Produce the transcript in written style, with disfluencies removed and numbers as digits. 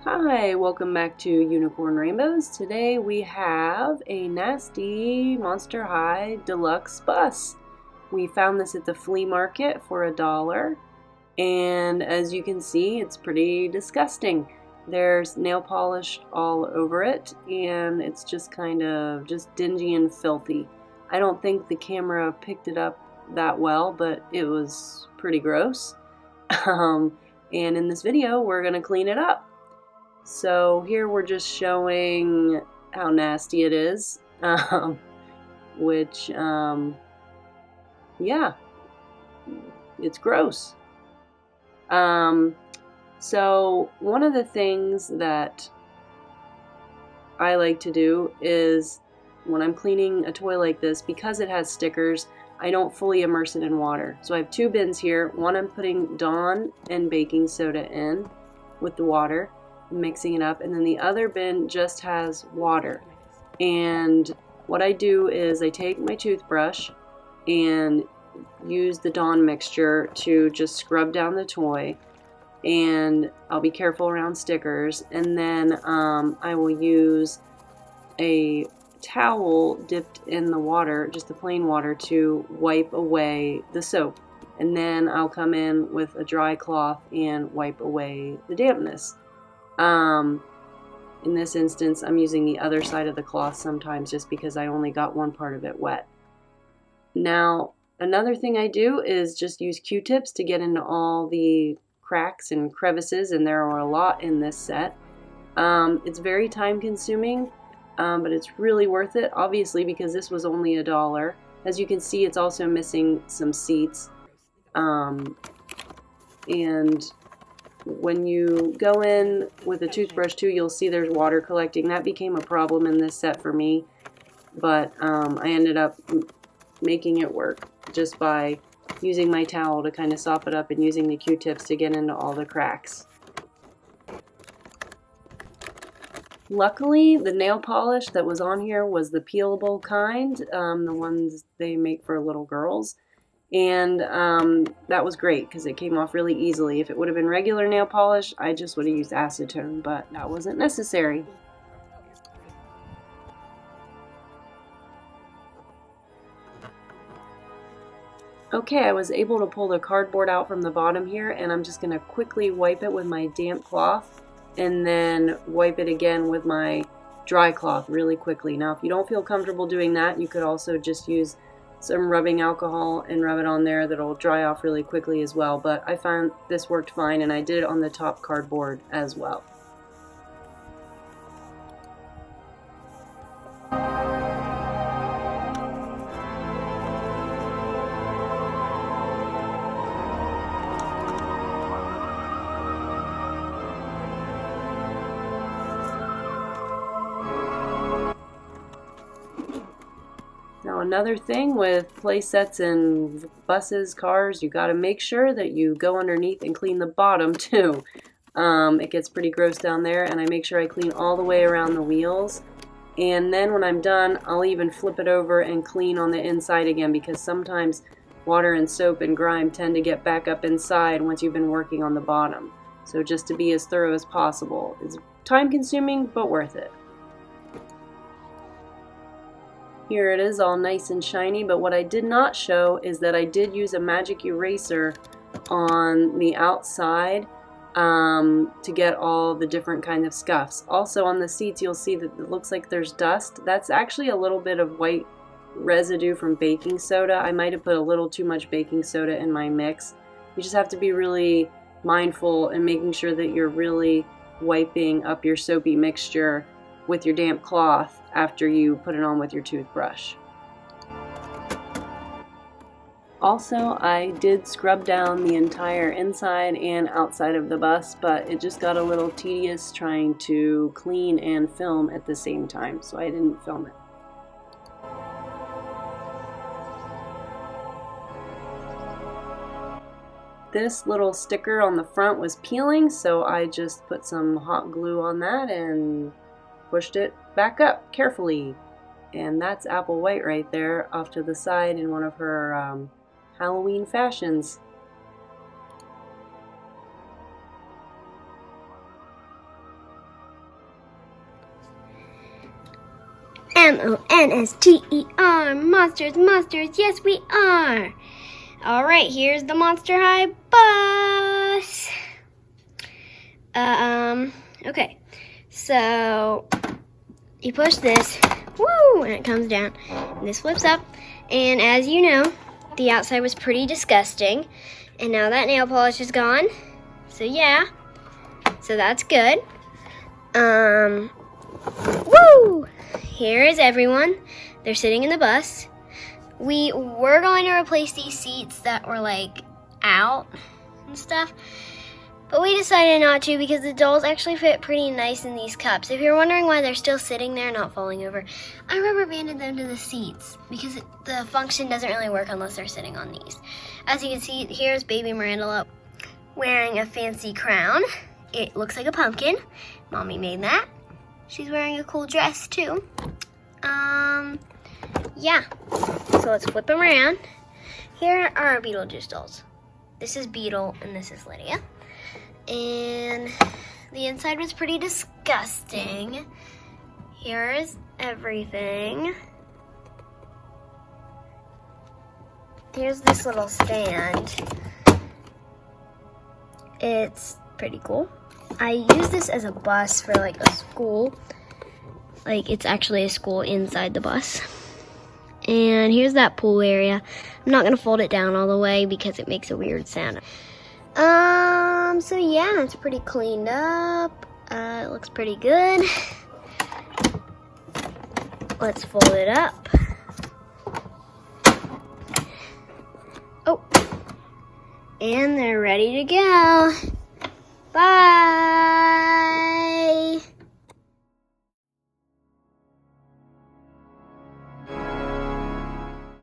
Hi, welcome back to Unicorn Rainbows. Today we have a nasty Monster High Deluxe Bus. We found this at the flea market for $1, and as you can see, it's pretty disgusting. There's nail polish all over it, and it's just kind of just dingy and filthy. I don't think the camera picked it up that well, but it was pretty gross. And in this video, we're gonna clean it up. So here we're just showing how nasty it is, which, yeah, it's gross. So one of the things that I like to do is when I'm cleaning a toy like this, because it has stickers, I don't fully immerse it in water. So I have two bins here. One I'm putting Dawn and baking soda in with the water, mixing it up, and then the other bin just has water. And what I do is I take my toothbrush and use the Dawn mixture to just scrub down the toy, and I'll be careful around stickers, and then I will use a towel dipped in the water, just the plain water, to wipe away the soap, and then I'll come in with a dry cloth and wipe away the dampness. In this instance, I'm using the other side of the cloth sometimes just because I only got one part of it wet. Now, another thing I do is just use Q-tips to get into all the cracks and crevices, and there are a lot in this set. It's very time consuming, but it's really worth it, obviously, because this was only $1. As you can see, it's also missing some seats. And when you go in with a toothbrush too, you'll see there's water collecting. That became a problem in this set for me, but I ended up making it work just by using my towel to kind of sop it up and using the Q-tips to get into all the cracks. Luckily, the nail polish that was on here was the peelable kind, the ones they make for little girls. And that was great because it came off really easily. If it would have been regular nail polish, I just would have used acetone, but that wasn't necessary. Okay, I was able to pull the cardboard out from the bottom here, and I'm just going to quickly wipe it with my damp cloth and then wipe it again with my dry cloth really quickly. Now, if you don't feel comfortable doing that, you could also just use some rubbing alcohol and rub it on there. That'll dry off really quickly as well, but I found this worked fine, and I did it on the top cardboard as well. Now, another thing with play sets and buses, cars, you got to make sure that you go underneath and clean the bottom too. It gets pretty gross down there, and I make sure I clean all the way around the wheels. And then when I'm done, I'll even flip it over and clean on the inside again, because sometimes water and soap and grime tend to get back up inside once you've been working on the bottom. So just to be as thorough as possible. It's time consuming, but worth it. Here it is, all nice and shiny, but what I did not show is that I did use a magic eraser on the outside to get all the different kinds of scuffs. Also on the seats, you'll see that it looks like there's dust. That's actually a little bit of white residue from baking soda. I might have put a little too much baking soda in my mix. You just have to be really mindful and making sure that you're really wiping up your soapy mixture with your damp cloth after you put it on with your toothbrush. Also, I did scrub down the entire inside and outside of the bus, but it just got a little tedious trying to clean and film at the same time, so I didn't film it. This little sticker on the front was peeling, so I just put some hot glue on that and pushed it back up carefully. And that's Apple White right there off to the side in one of her Halloween fashions. M-O-N-S-T-E-R. Monsters, monsters, yes we are. Alright, here's the Monster High Bus. Okay. So, you push this, woo, and it comes down. And this flips up. And as you know, the outside was pretty disgusting. And now that nail polish is gone. So yeah. So that's good. Woo! Here is everyone. They're sitting in the bus. We were going to replace these seats that were like out and stuff, but we decided not to because the dolls actually fit pretty nice in these cups. If you're wondering why they're still sitting there not falling over, I rubber banded them to the seats because the function doesn't really work unless they're sitting on these. As you can see, here's baby Miranda wearing a fancy crown. It looks like a pumpkin. Mommy made that. She's wearing a cool dress too. Yeah. So let's flip them around. Here are our Beetlejuice dolls. This is Beetle and this is Lydia. And the inside was pretty disgusting. Here's everything. Here's this little stand. It's pretty cool. I use this as a bus for like a school. Like it's actually a school inside the bus. And here's that pool area. I'm not gonna fold it down all the way because it makes a weird sound. So yeah, it's pretty cleaned up. It looks pretty good. Let's fold it up. Oh, and they're ready to go. Bye.